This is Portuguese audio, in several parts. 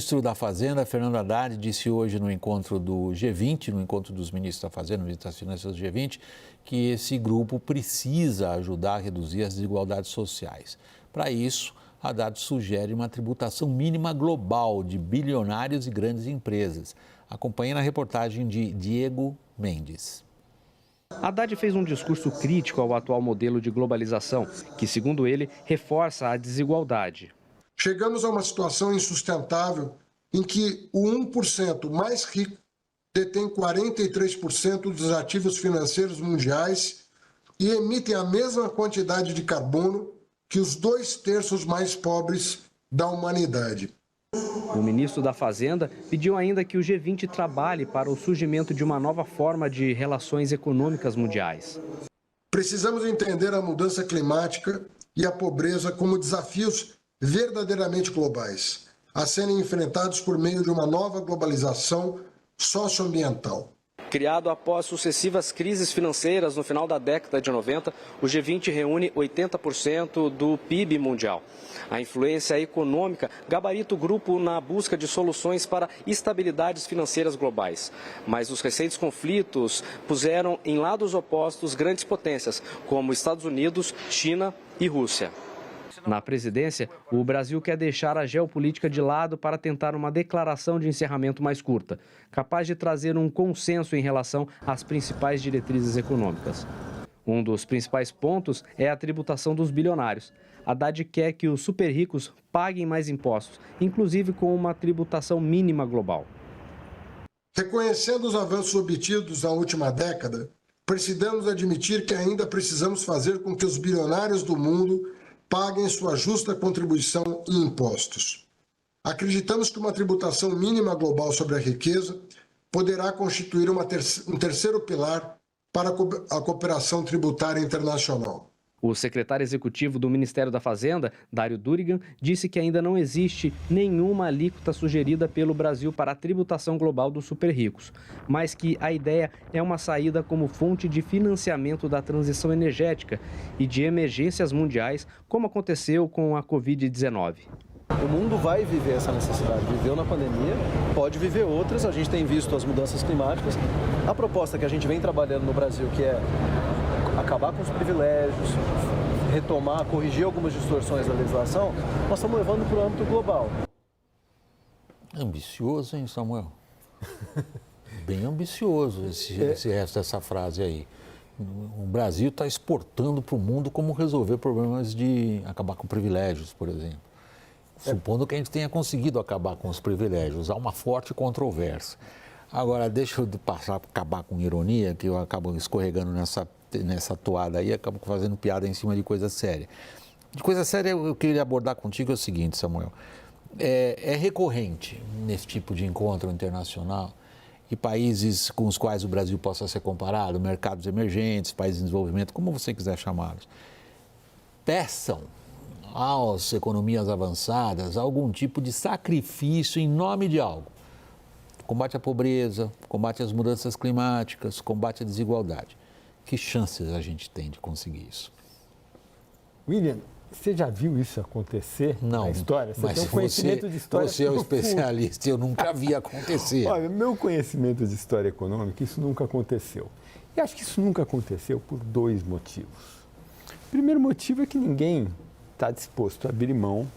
O ministro da Fazenda, Fernando Haddad, disse hoje no encontro do G20, no encontro dos ministros da Fazenda, ministros das Finanças do G20, que esse grupo precisa ajudar a reduzir as desigualdades sociais. Para isso, Haddad sugere uma tributação mínima global de bilionários e grandes empresas. Acompanhe na reportagem de Diego Mendes. Haddad fez um discurso crítico ao atual modelo de globalização, que, segundo ele, reforça a desigualdade. Chegamos a uma situação insustentável em que o 1% mais rico detém 43% dos ativos financeiros mundiais e emitem a mesma quantidade de carbono que os 2/3 mais pobres da humanidade. O ministro da Fazenda pediu ainda que o G20 trabalhe para o surgimento de uma nova forma de relações econômicas mundiais. Precisamos entender a mudança climática e a pobreza como desafios verdadeiramente globais, a serem enfrentados por meio de uma nova globalização socioambiental. Criado após sucessivas crises financeiras no final da década de 90, o G20 reúne 80% do PIB mundial. A influência econômica gabarita o grupo na busca de soluções para estabilidades financeiras globais. Mas os recentes conflitos puseram em lados opostos grandes potências, como Estados Unidos, China e Rússia. Na presidência, o Brasil quer deixar a geopolítica de lado para tentar uma declaração de encerramento mais curta, capaz de trazer um consenso em relação às principais diretrizes econômicas. Um dos principais pontos é a tributação dos bilionários. Haddad quer que os super ricos paguem mais impostos, inclusive com uma tributação mínima global. Reconhecendo os avanços obtidos na última década, precisamos admitir que ainda precisamos fazer com que os bilionários do mundo paguem sua justa contribuição em impostos. Acreditamos que uma tributação mínima global sobre a riqueza poderá constituir um terceiro pilar para a cooperação tributária internacional. O secretário executivo do Ministério da Fazenda, Dário Durigan, disse que ainda não existe nenhuma alíquota sugerida pelo Brasil para a tributação global dos super ricos, mas que a ideia é uma saída como fonte de financiamento da transição energética e de emergências mundiais, como aconteceu com a Covid-19. O mundo vai viver essa necessidade, viveu na pandemia, pode viver outras, a gente tem visto as mudanças climáticas. A proposta que a gente vem trabalhando no Brasil, que é acabar com os privilégios, retomar, corrigir algumas distorções da legislação, nós estamos levando para o âmbito global. Ambicioso, hein, Samuel? Bem ambicioso esse resto dessa frase aí. O Brasil está exportando para o mundo como resolver problemas de acabar com privilégios, por exemplo. Supondo que a gente tenha conseguido acabar com os privilégios, há uma forte controvérsia. Agora, deixa eu passar a acabar com ironia, que eu acabo escorregando nessa toada aí, acabo fazendo piada em cima de coisa séria. De coisa séria, eu queria abordar contigo é o seguinte, Samuel. É recorrente nesse tipo de encontro internacional e países com os quais o Brasil possa ser comparado, mercados emergentes, países em desenvolvimento, como você quiser chamá-los, peçam às economias avançadas algum tipo de sacrifício em nome de algo. Combate à pobreza, combate às mudanças climáticas, combate à desigualdade. Que chances a gente tem de conseguir isso? William, você já viu isso acontecer na história? Você tem um conhecimento de história. Você é um especialista, eu nunca vi acontecer. Olha, meu conhecimento de história econômica, isso nunca aconteceu. E acho que isso nunca aconteceu por dois motivos. O primeiro motivo é que ninguém está disposto a abrir mão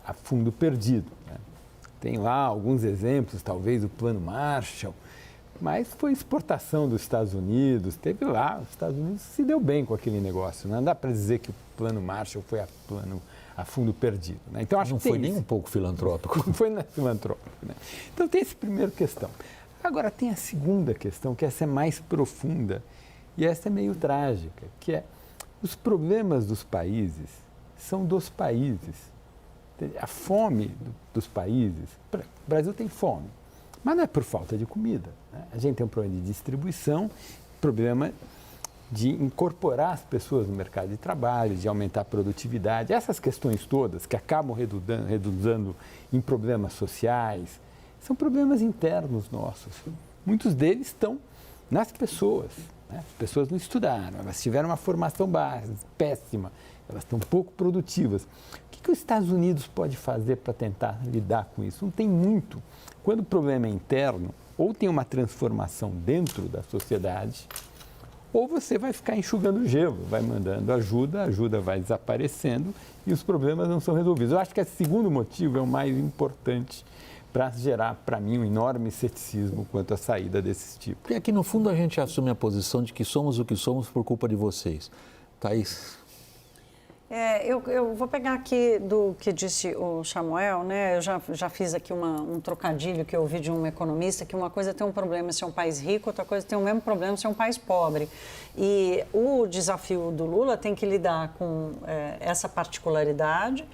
a fundo perdido, né? Tem lá alguns exemplos, talvez o Plano Marshall, mas foi exportação dos Estados Unidos, teve lá, os Estados Unidos se deu bem com aquele negócio, não dá para dizer que o Plano Marshall foi a fundo perdido, né? Então, acho não que foi nem um pouco filantrópico. Não foi filantrópico, né? Então tem essa primeira questão. Agora tem a segunda questão, que essa é mais profunda e essa é meio trágica, que é os problemas dos países são dos países. A fome dos países, o Brasil tem fome, mas não é por falta de comida, né? A gente tem um problema de distribuição, problema de incorporar as pessoas no mercado de trabalho, de aumentar a produtividade, essas questões todas que acabam redundando em problemas sociais, são problemas internos nossos. Muitos deles estão nas pessoas, né? As pessoas não estudaram, elas tiveram uma formação básica, péssima, elas estão pouco produtivas. O que os Estados Unidos pode fazer para tentar lidar com isso? Não tem muito. Quando o problema é interno, ou tem uma transformação dentro da sociedade, ou você vai ficar enxugando gelo, vai mandando ajuda, a ajuda vai desaparecendo e os problemas não são resolvidos. Eu acho que esse segundo motivo é o mais importante para gerar, para mim, um enorme ceticismo quanto à saída desses tipos. Porque aqui, no fundo, a gente assume a posição de que somos o que somos por culpa de vocês. Thaís? Eu vou pegar aqui do que disse o Samuel, né? Eu já fiz aqui um trocadilho que eu ouvi de um economista, que uma coisa é ter um problema se é um país rico, outra coisa é ter o mesmo problema se é um país pobre. E o desafio do Lula tem que lidar com essa particularidade,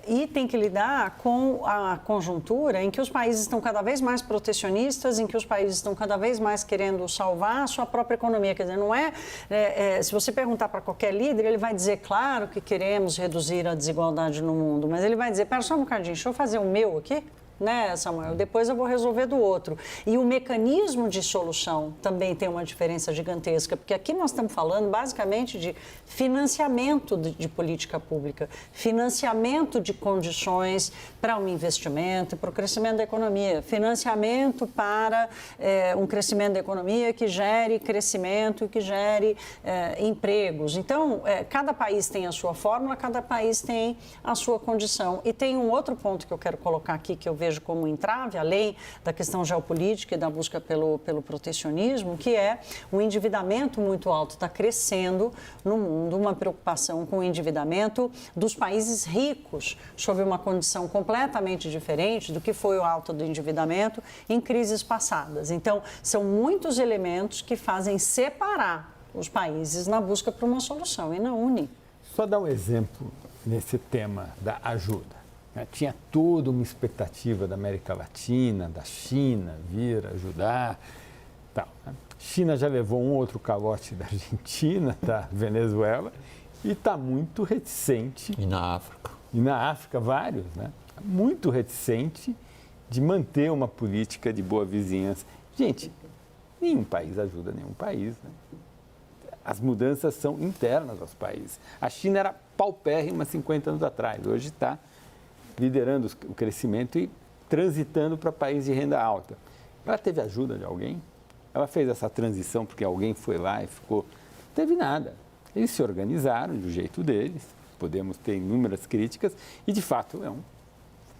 e tem que lidar com a conjuntura em que os países estão cada vez mais protecionistas, em que os países estão cada vez mais querendo salvar a sua própria economia. Quer dizer, não se você perguntar para qualquer líder, ele vai dizer, claro que queremos reduzir a desigualdade no mundo, mas ele vai dizer, pera só um bocadinho, deixa eu fazer o meu aqui, né, Samuel? Depois eu vou resolver do outro. E o mecanismo de solução também tem uma diferença gigantesca, porque aqui nós estamos falando basicamente de financiamento de política pública, financiamento de condições para um investimento, para o crescimento da economia, financiamento para um crescimento da economia que gere crescimento e que gere empregos. Então, cada país tem a sua fórmula, cada país tem a sua condição. E tem um outro ponto que eu quero colocar aqui, que eu vejo como entrave, além da questão geopolítica e da busca pelo protecionismo, que é o endividamento muito alto. Está crescendo no mundo uma preocupação com o endividamento dos países ricos, sob uma condição completamente diferente do que foi o alto do endividamento em crises passadas. Então, são muitos elementos que fazem separar os países na busca por uma solução e não unir. Só dar um exemplo nesse tema da ajuda. Tinha toda uma expectativa da América Latina, da China, vir ajudar. Tal, né? China já levou um outro calote da Argentina, da Venezuela, e está muito reticente. E na África? E na África, vários, né? Muito reticente de manter uma política de boa vizinhança. Gente, nenhum país ajuda nenhum país, né? As mudanças são internas aos países. A China era paupérrima 50 anos atrás, hoje está liderando o crescimento e transitando para países de renda alta. Ela teve ajuda de alguém? Ela fez essa transição porque alguém foi lá e ficou... Não teve nada. Eles se organizaram do jeito deles, podemos ter inúmeras críticas, e de fato é um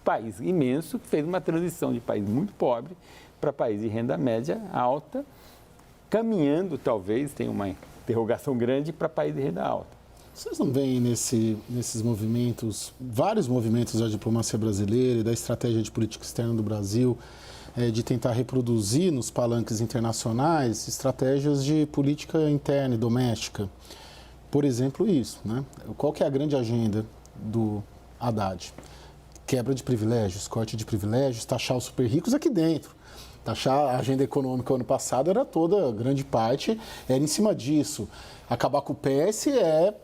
país imenso que fez uma transição de país muito pobre para país de renda média alta, caminhando, talvez, tem uma interrogação grande, para país de renda alta. Vocês não veem nesses movimentos, vários movimentos da diplomacia brasileira e da estratégia de política externa do Brasil, de tentar reproduzir nos palanques internacionais estratégias de política interna e doméstica? Por exemplo, isso, né? Qual que é a grande agenda do Haddad? Quebra de privilégios, corte de privilégios, taxar os super ricos aqui dentro. Taxar a agenda econômica ano passado era toda, grande parte, era em cima disso. Acabar com o PS é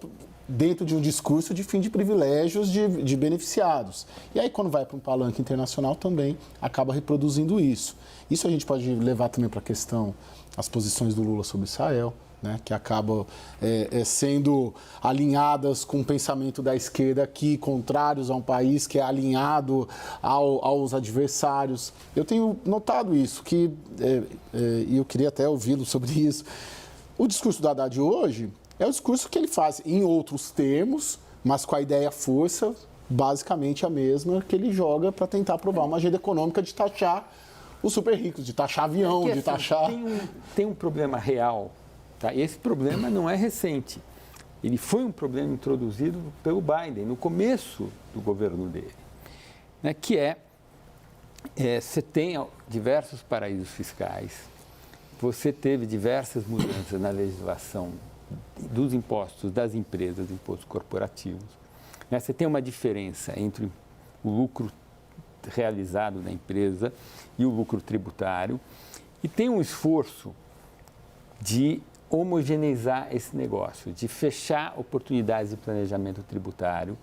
dentro de um discurso de fim de privilégios de beneficiados. E aí, quando vai para um palanque internacional, também acaba reproduzindo isso. Isso a gente pode levar também para a questão, as posições do Lula sobre Israel, né, que acabam sendo alinhadas com o pensamento da esquerda aqui, contrários a um país que é alinhado aos adversários. Eu tenho notado isso, e eu queria até ouvi-lo sobre isso. O discurso do Haddad hoje é o discurso que ele faz em outros termos, mas com a ideia força, basicamente a mesma que ele joga para tentar aprovar uma agenda econômica de taxar os super ricos, de taxar avião, de taxar... Tem um problema real. Tá? Esse problema não é recente. Ele foi um problema introduzido pelo Biden no começo do governo dele, né? Que você tem diversos paraísos fiscais, você teve diversas mudanças na legislação dos impostos das empresas, impostos corporativos, né? Você tem uma diferença entre o lucro realizado na empresa e o lucro tributário, e tem um esforço de homogeneizar esse negócio, de fechar oportunidades de planejamento tributário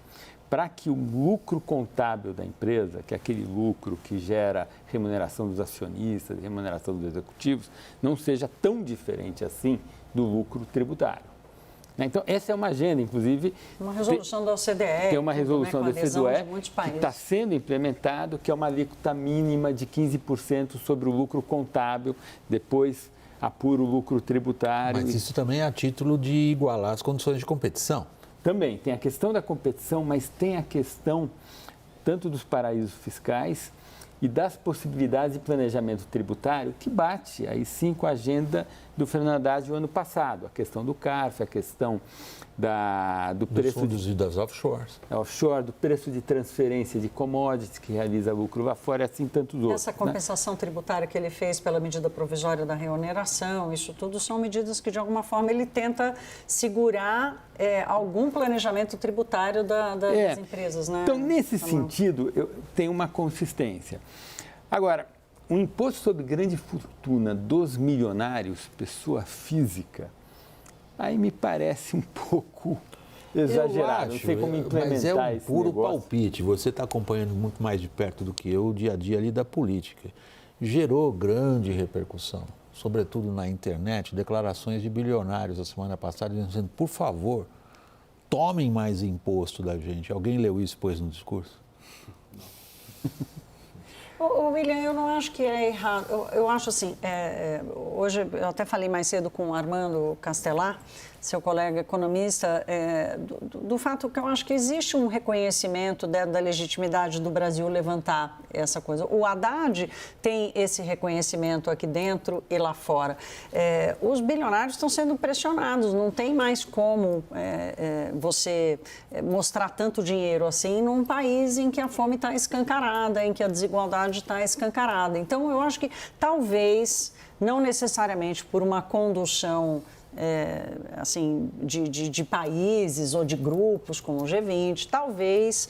para que o lucro contábil da empresa, que é aquele lucro que gera remuneração dos acionistas, remuneração dos executivos, não seja tão diferente assim do lucro tributário. né? Então, essa é uma agenda, inclusive... Uma resolução da OCDE. Tem uma resolução da OCDE que está sendo implementado, que é uma alíquota mínima de 15% sobre o lucro contábil, depois apura o lucro tributário. Mas isso também é a título de igualar as condições de competição. Também tem a questão da competição, mas tem a questão tanto dos paraísos fiscais e das possibilidades de planejamento tributário, que bate aí sim com a agenda do Fernando Haddad do ano passado, a questão do CARF, a questão do preço fundos e das offshores. Offshore, do preço de transferência de commodities que realiza lucro lá fora, e assim tantos outros. Essa compensação tributária que ele fez pela medida provisória da reoneração, isso tudo são medidas que, de alguma forma, ele tenta segurar algum planejamento tributário das empresas, né? Então, nesse sentido, tem uma consistência. Agora, um imposto sobre grande fortuna dos milionários, pessoa física, aí me parece um pouco exagerado. Não sei como implementar esse negócio. Mas é um puro palpite. Você está acompanhando muito mais de perto do que eu o dia a dia ali da política. Gerou grande repercussão, sobretudo na internet, declarações de bilionários a semana passada dizendo, por favor, tomem mais imposto da gente. Alguém leu isso depois no discurso? William, eu não acho que é errado. Eu acho assim, hoje eu até falei mais cedo com o Armando Castelar, seu colega economista, do fato que eu acho que existe um reconhecimento da legitimidade do Brasil levantar essa coisa. O Haddad tem esse reconhecimento aqui dentro e lá fora. Os bilionários estão sendo pressionados, não tem mais como você mostrar tanto dinheiro assim num país em que a fome está escancarada, em que a desigualdade está escancarada. Então, eu acho que talvez, não necessariamente por uma condução assim, de países ou de grupos como o G20, talvez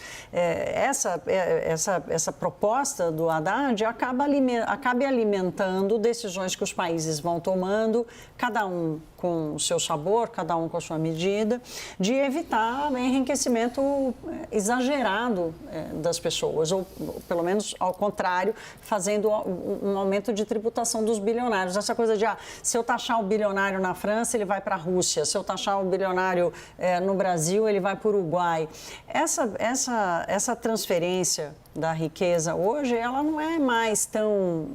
essa proposta do Haddad acabe alimentando decisões que os países vão tomando, cada um com o seu sabor, cada um com a sua medida, de evitar enriquecimento exagerado das pessoas, ou pelo menos ao contrário, fazendo um aumento de tributação dos bilionários. Essa coisa de, se eu taxar o bilionário na França, ele vai para a Rússia, se eu taxar o bilionário no Brasil, ele vai para o Uruguai. Essa transferência da riqueza hoje, ela não é mais tão,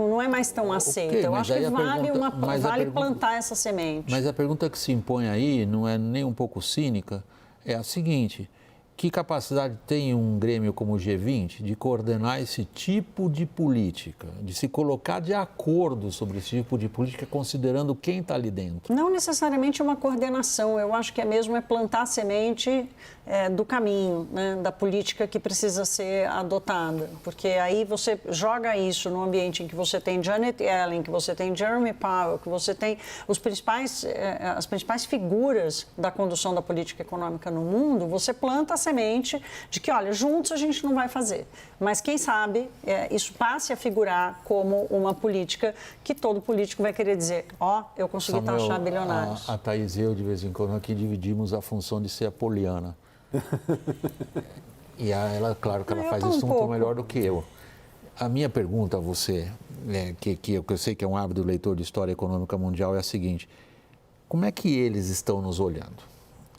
não é mais tão aceita. Okay, eu acho que vale plantar essa semente. Mas a pergunta que se impõe aí não é nem um pouco cínica, é a seguinte: que capacidade tem um grêmio como o G20 de coordenar esse tipo de política, de se colocar de acordo sobre esse tipo de política, considerando quem está ali dentro? Não necessariamente uma coordenação, eu acho que mesmo plantar a semente do caminho, né, da política que precisa ser adotada, porque aí você joga isso no ambiente em que você tem Janet Yellen, que você tem Jeremy Powell, que você tem as principais figuras da condução da política econômica no mundo, você planta a semente de que, olha, juntos a gente não vai fazer. Mas quem sabe isso passe a figurar como uma política que todo político vai querer dizer, eu consegui taxar bilionários. A Thaís e eu, de vez em quando, aqui dividimos a função de ser a poliana. E ela, claro que ela faz isso um pouco melhor do que eu. A minha pergunta a você, que eu sei que é um ávido leitor de história econômica mundial, é a seguinte: como é que eles estão nos olhando?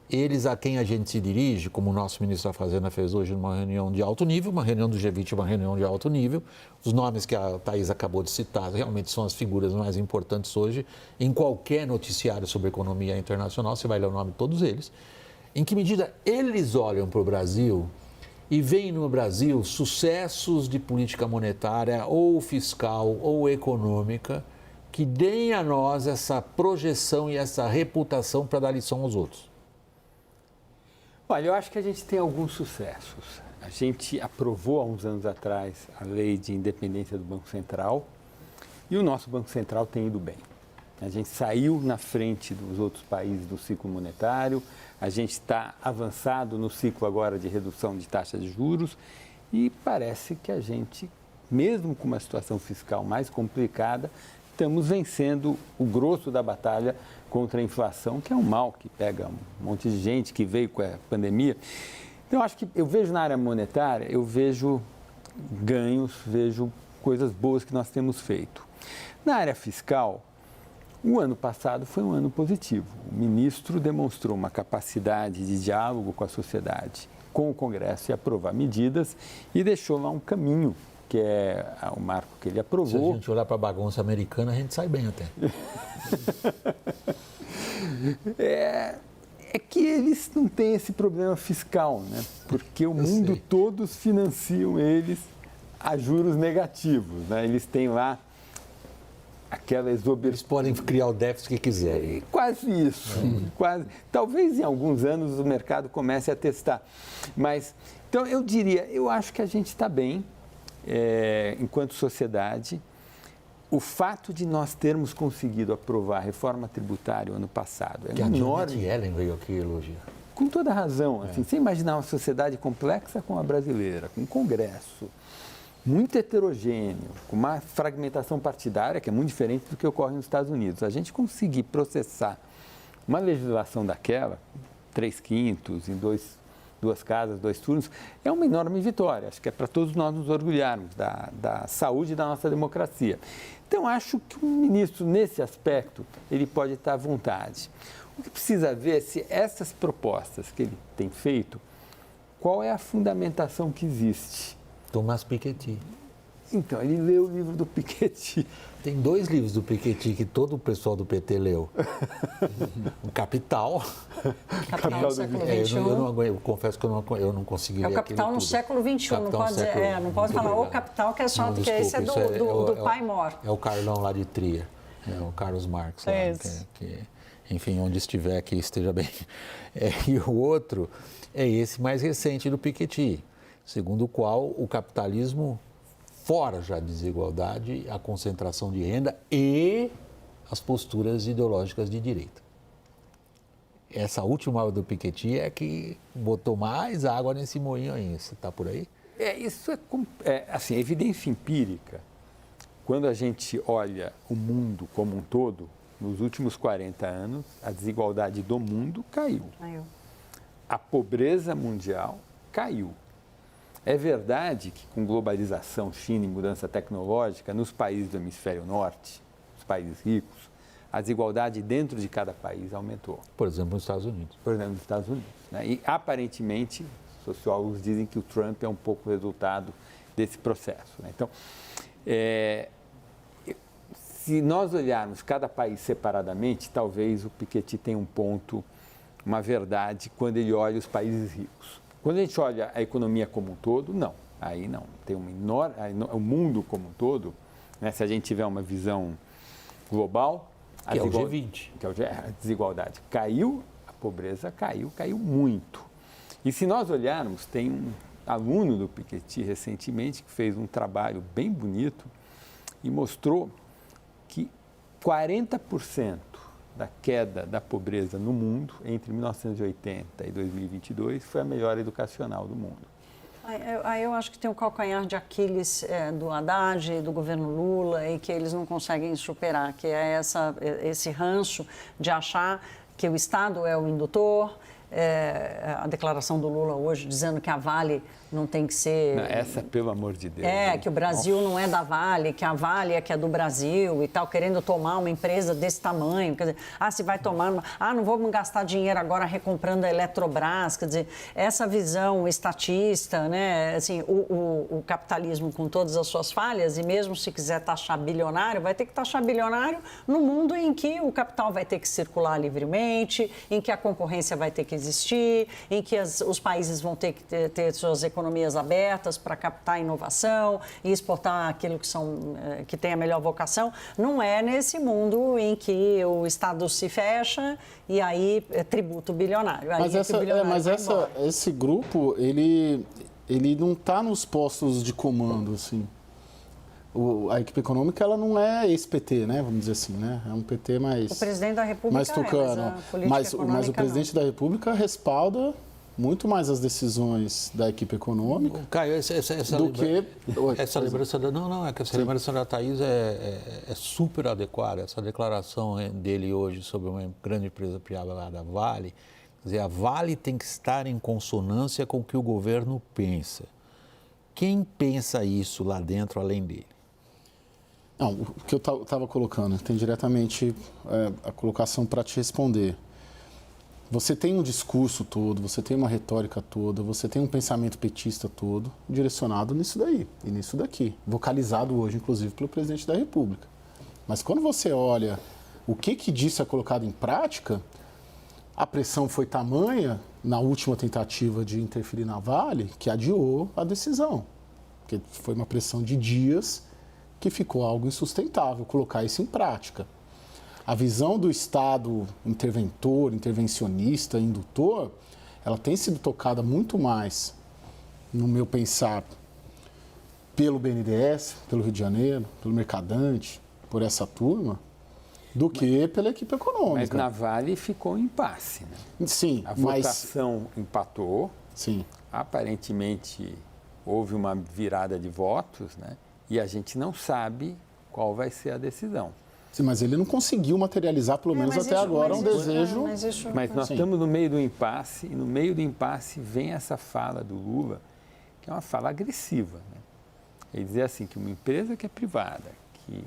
Eles a quem a gente se dirige, como o nosso ministro da Fazenda fez hoje numa reunião de alto nível, uma reunião do G20, uma reunião de alto nível. Os nomes que a Thaís acabou de citar realmente são as figuras mais importantes hoje. Em qualquer noticiário sobre economia internacional, você vai ler o nome de todos eles. Em que medida eles olham para o Brasil e veem no Brasil sucessos de política monetária ou fiscal ou econômica que deem a nós essa projeção e essa reputação para dar lição aos outros? Olha, eu acho que a gente tem alguns sucessos. A gente aprovou há uns anos atrás a lei de independência do Banco Central e o nosso Banco Central tem ido bem. A gente saiu na frente dos outros países do ciclo monetário, a gente está avançado no ciclo agora de redução de taxas de juros e parece que a gente, mesmo com uma situação fiscal mais complicada, estamos vencendo o grosso da batalha contra a inflação, que é um mal que pega um monte de gente que veio com a pandemia. Então, eu acho que eu vejo na área monetária, eu vejo ganhos, vejo coisas boas que nós temos feito. Na área fiscal, O ano passado foi um ano positivo. O ministro demonstrou uma capacidade de diálogo com a sociedade, com o Congresso, e aprovar medidas, e deixou lá um caminho, que é o marco que ele aprovou. Se a gente olhar para a bagunça americana, a gente sai bem até. É que eles não têm esse problema fiscal, né? Porque o mundo todos financiam eles a juros negativos, né? Eles têm lá aquela exorbitância. Eles podem criar o déficit que quiserem. Quase isso, quase. Talvez em alguns anos o mercado comece a testar. Mas, então eu diria, eu acho que a gente está bem, enquanto sociedade. O fato de nós termos conseguido aprovar a reforma tributária o ano passado é enorme. Que a Yellen veio aqui elogiar. Com toda razão. Assim, você imaginar uma sociedade complexa como a brasileira, com um Congresso muito heterogêneo, com uma fragmentação partidária que é muito diferente do que ocorre nos Estados Unidos. A gente conseguir processar uma legislação daquela, 3/5, em duas casas, 2 turnos, é uma enorme vitória. Acho que é para todos nós nos orgulharmos da saúde da nossa democracia. Então, acho que o ministro, nesse aspecto, ele pode estar à vontade. O que precisa ver é se essas propostas que ele tem feito, qual é a fundamentação que existe. Tomás Piketty. Então, ele leu o livro do Piketty. Tem 2 livros do Piketty que todo o pessoal do PT leu. O Capital. Capital do século XXI. Eu confesso que eu não consegui ler o Capital no século XXI, não pode dizer, não pode falar o Capital, que é só porque esse é do pai Mor. É o Carlão lá de Trier, é o Carlos Marx lá, enfim, onde estiver, que esteja bem. E o outro é esse mais recente do Piketty, segundo o qual o capitalismo forja a desigualdade, a concentração de renda e as posturas ideológicas de direita. Essa última obra do Piketty é que botou mais água nesse moinho aí. Você está por aí? Isso é assim, evidência empírica. Quando a gente olha o mundo como um todo, nos últimos 40 anos, a desigualdade do mundo caiu. A pobreza mundial caiu. É verdade que com globalização, China e mudança tecnológica, nos países do hemisfério norte, os países ricos, a desigualdade dentro de cada país aumentou. Por exemplo, nos Estados Unidos. Por exemplo, nos Estados Unidos. Né? E, aparentemente, sociólogos dizem que o Trump é um pouco resultado desse processo. Né? Então, se nós olharmos cada país separadamente, talvez o Piketty tenha um ponto, uma verdade, quando ele olha os países ricos. Quando a gente olha a economia como um todo, não. Aí não. Tem uma enorme... O mundo como um todo, né? Se a gente tiver uma visão global... Que é o G20. A desigualdade caiu, a pobreza caiu muito. E se nós olharmos, tem um aluno do Piketty recentemente que fez um trabalho bem bonito e mostrou que 40% da queda da pobreza no mundo entre 1980 e 2022 foi a melhor educacional do mundo. Aí eu acho que tem o calcanhar de Aquiles do Haddad e do governo Lula e que eles não conseguem superar, que é esse ranço de achar que o Estado é o indutor. A declaração do Lula hoje dizendo que a Vale não tem que ser... Não, essa, pelo amor de Deus. Que o Brasil não é da Vale, que a Vale é que é do Brasil e tal, querendo tomar uma empresa desse tamanho. Quer dizer, se vai tomar... não vamos gastar dinheiro agora recomprando a Eletrobras. Quer dizer, essa visão estatista, né? Assim, o capitalismo com todas as suas falhas, e mesmo se quiser taxar bilionário, vai ter que taxar bilionário no mundo em que o capital vai ter que circular livremente, em que a concorrência vai ter que existir, em que os países vão ter que ter suas economias abertas para captar inovação e exportar aquilo que tem a melhor vocação. Não é nesse mundo em que o Estado se fecha e aí tributa o bilionário. Esse grupo, ele não está nos postos de comando, assim. A equipe econômica, ela não é ex-PT, né? Vamos dizer assim, né? É um PT mais... O presidente da República mais tucano. Mas o presidente da República respalda muito mais as decisões da equipe econômica. Caio, essa lembrança da Thaís é super adequada. Essa declaração dele hoje sobre uma grande empresa privada, Vale, quer dizer, a Vale tem que estar em consonância com o que o governo pensa. Quem pensa isso lá dentro, além dele? Não, o que eu estava colocando, tem diretamente a colocação para te responder. Você tem um discurso todo, você tem uma retórica toda, você tem um pensamento petista todo direcionado nisso daí e nisso daqui, vocalizado hoje, inclusive, pelo presidente da República. Mas quando você olha o que disso é colocado em prática, a pressão foi tamanha na última tentativa de interferir na Vale que adiou a decisão. Porque foi uma pressão de dias que ficou algo insustentável colocar isso em prática. A visão do Estado interventor, intervencionista, indutor, ela tem sido tocada muito mais, no meu pensar, pelo BNDES, pelo Rio de Janeiro, pelo Mercadante, por essa turma, do que pela equipe econômica. Mas na Vale ficou um impasse, né? Sim, a votação empatou. Sim. Aparentemente houve uma virada de votos, né? E a gente não sabe qual vai ser a decisão. Sim, mas ele não conseguiu materializar, pelo menos até agora, um desejo. Mas nós estamos no meio do impasse, e no meio do impasse vem essa fala do Lula, que é uma fala agressiva, né? Ele dizer assim, que uma empresa que é privada, que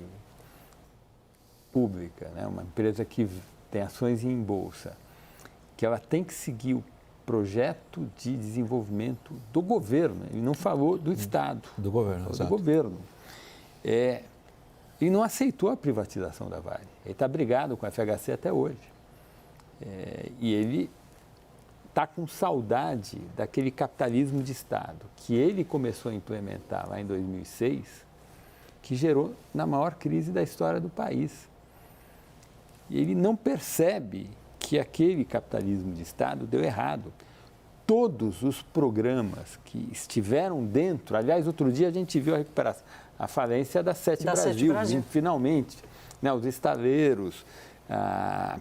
pública, né? Uma empresa que tem ações em bolsa, que ela tem que seguir o projeto de desenvolvimento do governo. Ele não falou do Estado. Do governo, do exato. governo. Ele não aceitou a privatização da Vale. Ele está brigado com a FHC até hoje. E ele está com saudade daquele capitalismo de Estado que ele começou a implementar lá em 2006, que gerou na maior crise da história do país. E ele não percebe que aquele capitalismo de Estado deu errado. Todos os programas que estiveram dentro, aliás, outro dia a gente viu a falência da Sete Brasil, finalmente, né, os estaleiros, a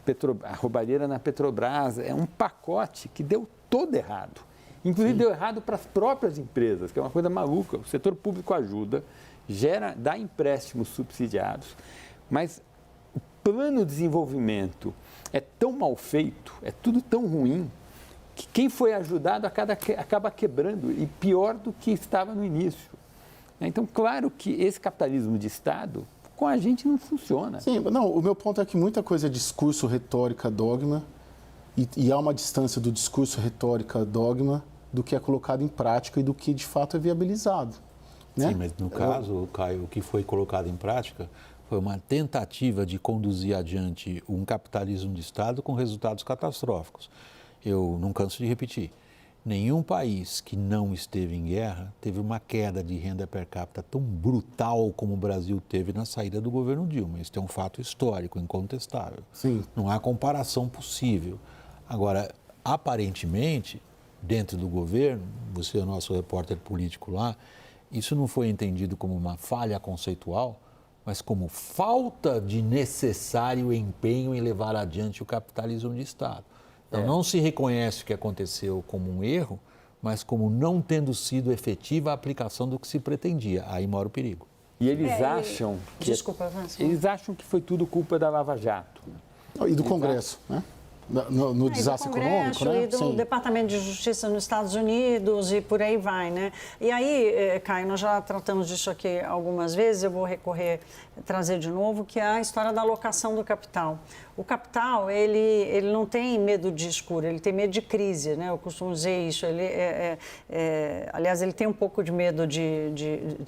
roubalheira na Petrobras, é um pacote que deu todo errado. Inclusive deu errado para as próprias empresas, que é uma coisa maluca. O setor público ajuda, dá empréstimos subsidiados, mas o plano de desenvolvimento é tão mal feito, é tudo tão ruim, que quem foi ajudado acaba quebrando, e pior do que estava no início. Então, claro que esse capitalismo de Estado, com a gente não funciona. Sim, não, o meu ponto é que muita coisa é discurso, retórica, dogma, e há uma distância do discurso, retórica, dogma, do que é colocado em prática e do que, de fato, é viabilizado. Né? Sim, mas no caso, Caio, o que foi colocado em prática foi uma tentativa de conduzir adiante um capitalismo de Estado com resultados catastróficos. Eu não canso de repetir. Nenhum país que não esteve em guerra teve uma queda de renda per capita tão brutal como o Brasil teve na saída do governo Dilma. Isso é um fato histórico, incontestável. Sim. Não há comparação possível. Agora, aparentemente, dentro do governo, você é o nosso repórter político lá, isso não foi entendido como uma falha conceitual, mas como falta de necessário empenho em levar adiante o capitalismo de Estado. Então, não se reconhece o que aconteceu como um erro, mas como não tendo sido efetiva a aplicação do que se pretendia. Aí mora o perigo. E eles acham que... Desculpa, Vanessa. Eles acham que foi tudo culpa da Lava Jato. E do Congresso, né? No desastre econômico, né? E do Departamento de Justiça nos Estados Unidos e por aí vai, né? E aí, Caio, nós já tratamos disso aqui algumas vezes, eu vou trazer de novo, que é a história da alocação do capital. O capital, ele não tem medo de escuro, ele tem medo de crise, né? Eu costumo dizer isso. Aliás, ele tem um pouco de medo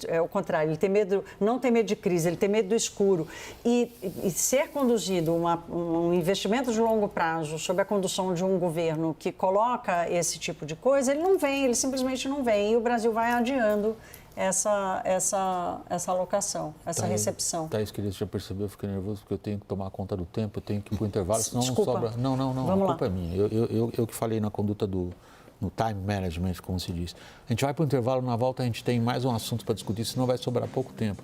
é o contrário, ele tem medo, não tem medo de crise, ele tem medo do escuro. E ser conduzido um investimento de longo prazo sob a condução de um governo que coloca esse tipo de coisa, ele simplesmente não vem. E o Brasil vai adiando essa alocação, essa recepção. Thaís, querida, você já percebeu? Eu fiquei nervoso porque eu tenho que tomar conta do tempo, eu tenho que ir para o intervalo, senão Desculpa. não sobra. Não, Vamos a culpa lá. é minha. Eu que falei na conduta no time management, como se diz. A gente vai para o intervalo, na volta a gente tem mais um assunto para discutir, senão vai sobrar pouco tempo.